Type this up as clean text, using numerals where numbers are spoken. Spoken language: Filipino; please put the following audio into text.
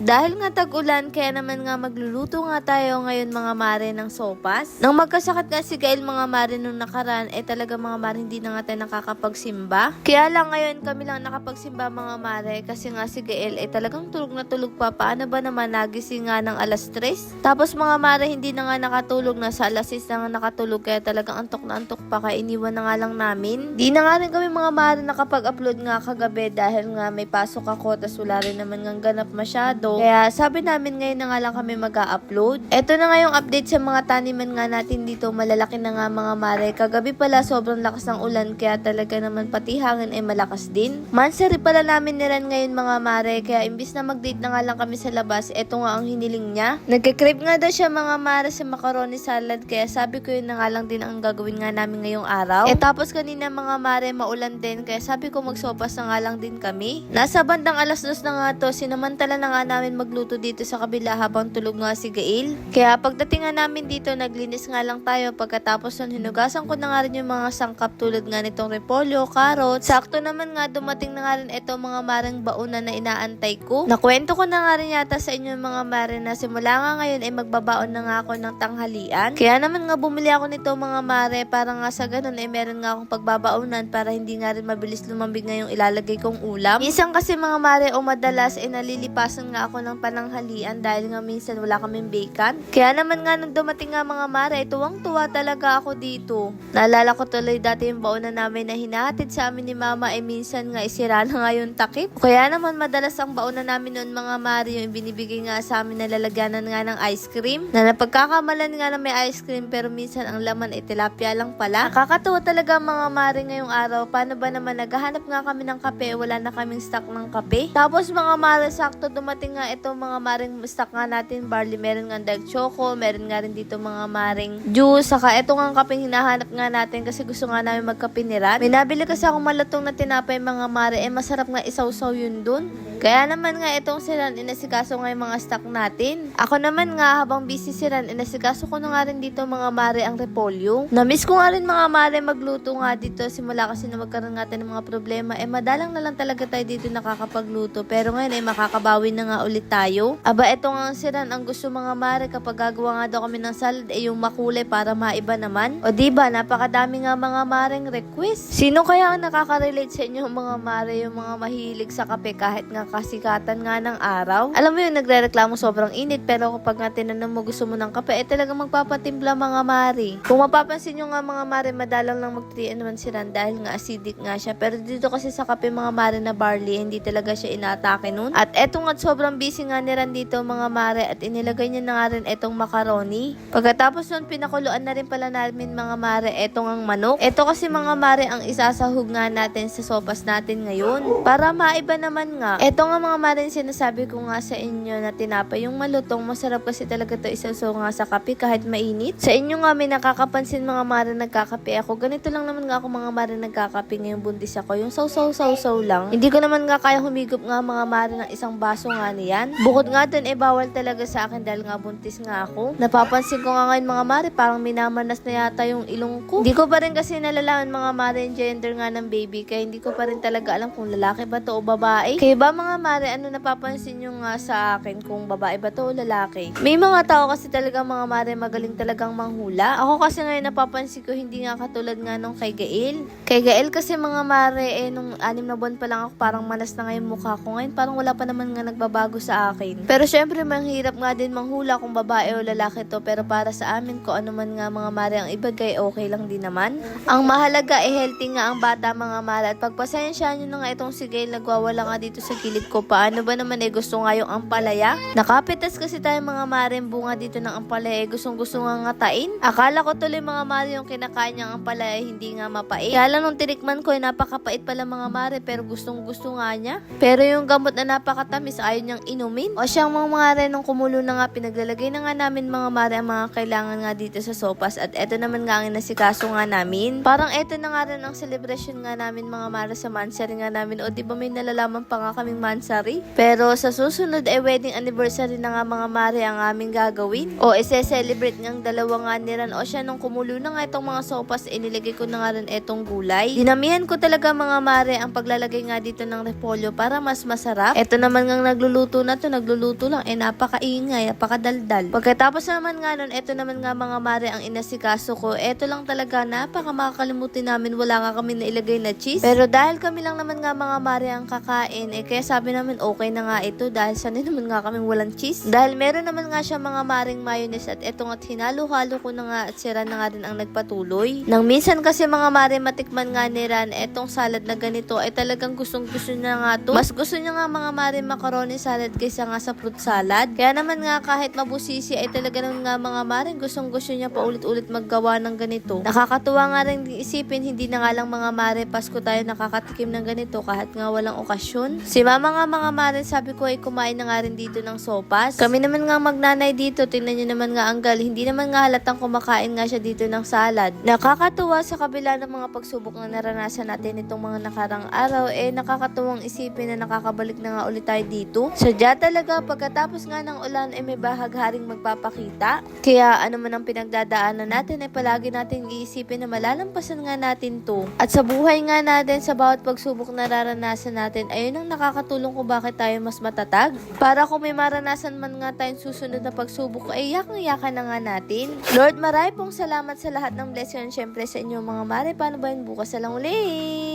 Dahil nga tag-ulan, kaya naman nga magluluto nga tayo ngayon mga mare ng sopas. Nang magkasakit nga si Gael mga mare nung nakaraan, talaga mga mare hindi na nga tayo nakakapagsimba. Kaya lang ngayon kami lang nakapagsimba mga mare kasi nga si Gael talagang tulog na tulog pa. Paano ba naman nagising nga ng alas 3? Tapos mga mare hindi na nga nakatulog, na sa alas 6 na nga nakatulog, kaya talagang antok na antok pa, kaya iniwan na nga lang namin. Di na nga rin kami mga mare nakapag-upload nga kagabi dahil nga may pasok ako, tas wala rin naman nga ganap masyado. Kaya sabi namin ngayon na nga lang kami mag-upload. Ito na nga yung update sa mga taniman nga natin dito. Malalaki na nga mga mare. Kagabi pala sobrang lakas ng ulan, kaya talaga naman pati hangin malakas din. Mansari pala namin niran ngayon mga mare, kaya imbis na mag-date na nga lang kami sa labas, eto nga ang hiniling niya. Nagka-crave nga daw siya mga mare sa macaroni salad, kaya sabi ko yun na nga lang din ang gagawin nga namin ngayong araw. Tapos kanina mga mare maulan din, kaya sabi ko magsopas na nga lang din kami. Nasa bandang alas 2 na nga to, sinamantala na nga namin magluto dito sa kabila habang tulog nga si Gael. Kaya pagdating nga namin dito, naglinis nga lang tayo. Pagkatapos nun, hinugasan ko na nga rin yung mga sangkap tulad nga nitong repolyo, carrot. Sakto naman nga, dumating na nga rin ito mga mareng bauna na inaantay ko. Nakwento ko na nga rin yata sa inyo mga mare na simula nga ngayon magbabaon na nga ako ng tanghalian. Kaya naman nga bumili ako nito mga mare para nga sa ganun meron nga akong pagbabaunan para hindi nga rin mabilis lumambig ngayong ilalagay kong ulam. Minsan kasi mga mare o madalas nalilipasan nga ako ng pananghalian dahil nga minsan wala kaming bacon. Kaya naman nga nung dumating nga mga mare, tuwang-tuwa talaga ako dito. Naalala ko tuloy dati yung bauna namin na hinahatid sa amin ni mama minsan nga isira na nga yung takip. Kaya naman madalas ang bauna namin noon mga mare yung binibigay nga sa amin na lalagyanan nga ng ice cream. Na napagkakamalan nga na may ice cream pero minsan ang laman tilapia lang pala. Nakakatuwa talaga mga mare ngayong araw. Paano ba naman naghahanap nga kami ng kape, wala na kaming stock ng kape. Tapos mga mare, sakto dumating nga ito mga maring stock nga natin barley, meron nga dark choco, meron nga rin dito mga maring juice, saka ito nga ang kapeng hinahanap nga natin kasi gusto nga namin magkape ni Rat. May nabili kasi akong malutong na tinapay mga mare, masarap nga isawsaw yun dun. Kaya naman nga itong si Ran, inasikaso nga yung mga stock natin. Ako naman nga habang busy si Ran, inasikaso ko na nga rin dito mga mare ang repolyo. Namiss ko nga rin mga mare magluto nga dito simula kasi na magkaroon nga tayo ng mga problema. Madalang na lang talaga tayo dito nakakapagluto. Pero ngayon makakabawi na nga ulit tayo. Aba, eto nga si Ran, ang gusto mga mare kapag gagawa nga daw kami ng salad yung makulay para maiba naman. O diba, napakadami nga mga mareng request. Sino kaya ang nakaka-relate sa inyo mga mare, yung mga mahilig sa kape kahit nga kasikatan nga ng araw? Alam mo yung nagre-reklamo sobrang init, pero kapag nga tinanong mo gusto mo ng kape, talagang magpapatimpla mga mare. Kung mapapansin nyo nga mga mare, madalang lang mag-3 naman si Ran dahil nga acidic nga siya. Pero dito kasi sa kape mga mare na barley, hindi talaga siya inaatake nun. At eto nga sobrang busy nga ni Ran dito mga mare, at inilagay niya na nga rin etong macaroni. Pagkatapos nun, pinakuluan na rin pala namin mga mare etong ang manok. Eto kasi mga mare ang isasahog nga natin sa sopas natin ngayon. Para maiba naman nga. Eto nga mga mare, sinasabi ko nga sa inyo na tinapay yung malutong. Masarap kasi talaga to isasaw nga sa kape kahit mainit. Sa inyo nga may nakakapansin mga mare nagkakape ako. Ganito lang naman nga ako mga mare nagkakape ngayong buntis ako. Yung saw-saw lang. Hindi ko naman nga kaya humigop nga mga mare ng isang baso nga niyan. Bukod nga dun bawal talaga sa akin dahil nga buntis nga ako. Napapansin ko nga ngayon mga mare parang minamanas na yata yung ilong ko. Hindi ko pa rin kasi nalalaman mga mare yung gender nga ng baby, kaya hindi ko pa rin talaga alam kung lalaki ba to o babae. Kaya ba mga mare, ano napapansin nyo nga sa akin kung babae ba to o lalaki? May mga tao kasi talaga mga mare magaling talagang manghula. Ako kasi ngayon napapansin ko hindi nga katulad nga nung kay Gael. Kay Gael kasi mga mare nung 6 na buwan pa lang ako parang malas na nga yung mukha ko. Ngayon parang wala pa naman nga nagbabago sa akin. Pero syempre manghirap nga din manghula kung babae o lalaki to, pero para sa amin ko ano man nga mga mare ang ibagay, okay lang din naman. Ang mahalaga healthy nga ang bata mga mare, at pagpasensyahan nyo na nga itong si Gael nagwawala nga dito sa gilid ko. Paano ba naman gusto nga yung ampalaya? Nakapitas kasi tayo mga mare bunga dito ng ampalaya, gustong gusto nga ngatain. Akala ko tuloy mga mare yung kinakain niyang ampalaya hindi nga mapait. Kaya lang nung tinikman ko napakapait pala mga mare, pero gustong gusto nga niya. Pero yung gamot na napakatamis ayaw niyang inumin. O siyang mga mare nung kumulo na nga, pinaglalagay na nga namin mga mare ang mga kailangan nga dito sa sopas, at eto naman nga ang nasikaso nga namin. Parang eto na nga rin ang celebration nga namin mga mare sa mansari nga namin. O diba may nalalaman pa nga kaming mansary. Pero sa susunod ay wedding anniversary na nga mga mare ang aming gagawin. O ise-celebrate ngang dalawa nga ni Ran. O siya nung kumulo na nga itong mga sopas, inilagay ko na nga rin itong gulay. Dinamihan ko talaga mga mare ang paglalagay nga dito ng repolyo para mas masarap. Ito naman ngang nagluluto na to, nagluluto lang. Napakaingay, napakadaldal. Pagkatapos naman nga nun, ito naman nga mga mare ang inasikaso ko. Ito lang talaga, napaka makakalimutin namin, wala nga kami nailagay na cheese. Pero dahil kami lang naman nga mga mare ang kakain, kaya sabi namin okay na nga ito dahil sanay naman nga kami walang cheese. Dahil meron naman nga siya mga maring mayonnaise at eto nga't hinalo-halo ko na nga at si Ran na nga rin ang nagpatuloy. Nang minsan kasi mga mare matikman nga ni Ran, etong salad na ganito ay talagang gustong-gusto niya nga to. Mas gusto niya nga mga mare macaroni salad kaysa nga sa fruit salad. Kaya naman nga kahit mabusisi ay talaga naman nga mga mare gustong-gusto niya pa ulit-ulit maggawa ng ganito. Nakakatuwa nga rin isipin, hindi na nga lang mga mare Pasko tayo nakakatikim ng ganito kahit nga walang okasyon. Si mama nga mga mare sabi ko ay kumain na nga rin dito ng sopas. Kami naman nga magnanay dito, tingnan niyo naman nga ang gal, hindi naman nga halatang kumakain nga siya dito ng salad. Nakakatuwa sa kabila ng mga pagsubok na naranasan natin itong mga nakarang araw, nakakatuwang isipin na nakakabalik na nga ulit tayo dito. Sadya talaga pagkatapos nga ng ulan may bahagharing magpapakita. Kaya ano man ang pinagdadaanan natin ay palagi natin iisipin na malalampasan nga natin to. At sa buhay nga natin, sa bawat pagsubok na naranasan natin, ayun ang nakakatulong kung bakit tayo mas matatag. Para kung may maranasan man nga tayong susunod na pagsubok, ay yakan-yakan na nga natin. Lord, marami pong salamat sa lahat ng blessing. Siyempre sa inyo mga mare, paano ba yun bukas na lang ulit?